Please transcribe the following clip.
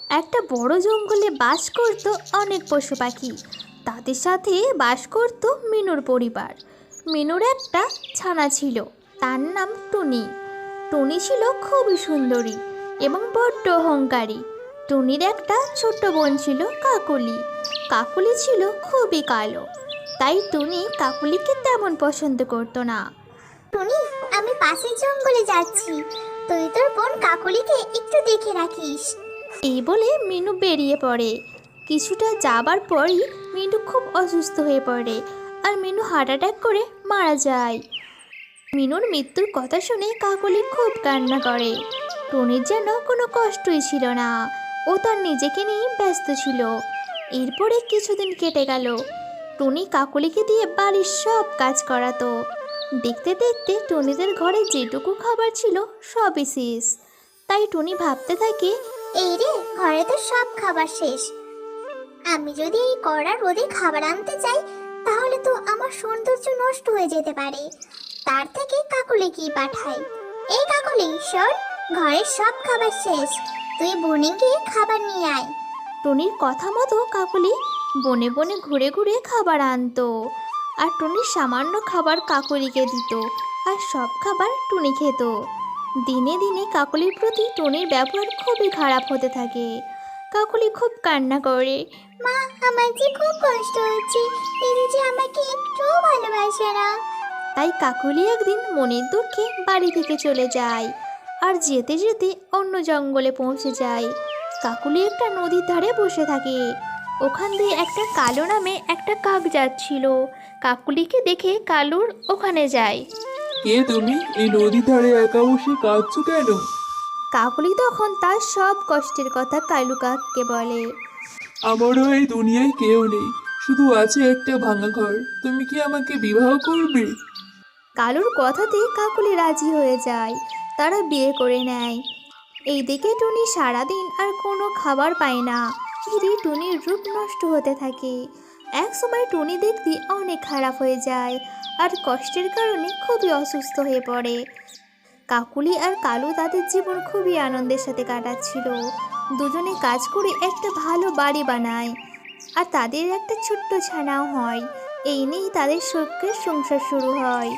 একটা বড় জঙ্গলে বাস করত অনেক পশু পাখি। তাদের সাথে বাস করত মিনুর পরিবার। মিনুর একটা ছানা ছিল, তার নাম টুনি। টুনি ছিল খুবই সুন্দরী এবং বড্ড অহংকারী। টুনির একটা ছোট্ট বোন ছিল কাকুলি। কাকুলি ছিল খুবই কালো, তাই টুনি কাকুলিকে তেমন পছন্দ করতো না। টুনি, আমি পাশের জঙ্গলে যাচ্ছি, তুই তোর বোন কাকলিকে একটু দেখে রাখিস। এই বলে মিনু বেরিয়ে পড়ে। কিছুটা যাবার পরই মিনু খুব অসুস্থ হয়ে পড়ে, আর মিনু হার্ট অ্যাটাক করে মারা যায়। মিনুর মৃত্যুর কথা শুনে কাকলি খুব কান্না করে। টনির যেন কোনো কষ্টই ছিল না, ও তার নিজেকে নিয়ে ব্যস্ত ছিল। এরপরে কিছুদিন কেটে গেল। টনি কাকলিকে দিয়ে বাড়ির সব কাজ করাতো। দেখতে দেখতে টনিদের ঘরে যেটুকু খাবার ছিল সবই শেষ। তাই টনি ভাবতে থাকে, এই রে, ঘরে তো সব খাবার শেষ। আমি যদি এই কড়া রোদে খাবার আনতে চাই, তাহলে তো আমার সৌন্দর্য নষ্ট হয়ে যেতে পারে। তার থেকে কাকলি কি পাঠাই। এই কাকলি, শোন, ঘরের সব খাবার শেষ, তুই বনে গিয়ে খাবার নিয়ে আয়। টনির কথা মতো কাকলি বনে বনে ঘুরে ঘুরে খাবার আনতো, আর টনির সামান্য খাবার কাকলিকে দিত, আর সব খাবার টুনি খেত। দিনে দিনে কাকলির প্রতি টনির ব্যবহার খুবই খারাপ হতে থাকে। কাকলি খুব কান্না করে। মা, আমার যে খুব কষ্ট হচ্ছে, দিদি যে আমাকে একটুও ভালোবাসে না। তাই কাকলি একদিন মনের দুঃখে বাড়ি থেকে চলে যায়, আর যেতে যেতে অন্য জঙ্গলে পৌঁছে যায়। কাকলি একটা নদীর ধারে বসে থাকে। ওখান দিয়ে একটা কালো নামে একটা কাক যাচ্ছিল। কাকলিকে দেখে কালুর ওখানে যায়। কে তুমি? এই নদীর ধারে একা বসে কাঁদছো কেন? কাকলি তখন তার সব কষ্টের কথা কালু কাককে বলে। আমারও এই দুনিয়ায় কেউ নেই, শুধু আছে একটা ভাঙা ঘর। তুমি কি আমাকে বিবাহ করবে? কালুর কথাতে কাকলি রাজি হয়ে যায়। তারা বিয়ে করে নেয়। এইদিকে টুনি সারাদিন আর কোনো খাবার পায় না। ধীরে টুনির রূপ নষ্ট হতে থাকে। এক সময় টুনি দেখতে অনেক খারাপ হয়ে যায়, আর কষ্টের কারণে খুবই অসুস্থ হয়ে পড়ে। কাকুলি আর কালু তাদের জীবন খুবই আনন্দের সাথে কাটাচ্ছিল। দুজনে কাজ করে একটা ভালো বাড়ি বানায়, আর তাদের একটা ছোট্ট ছানাও হয়। এই নিয়েই তাদের সুখের সংসার শুরু হয়।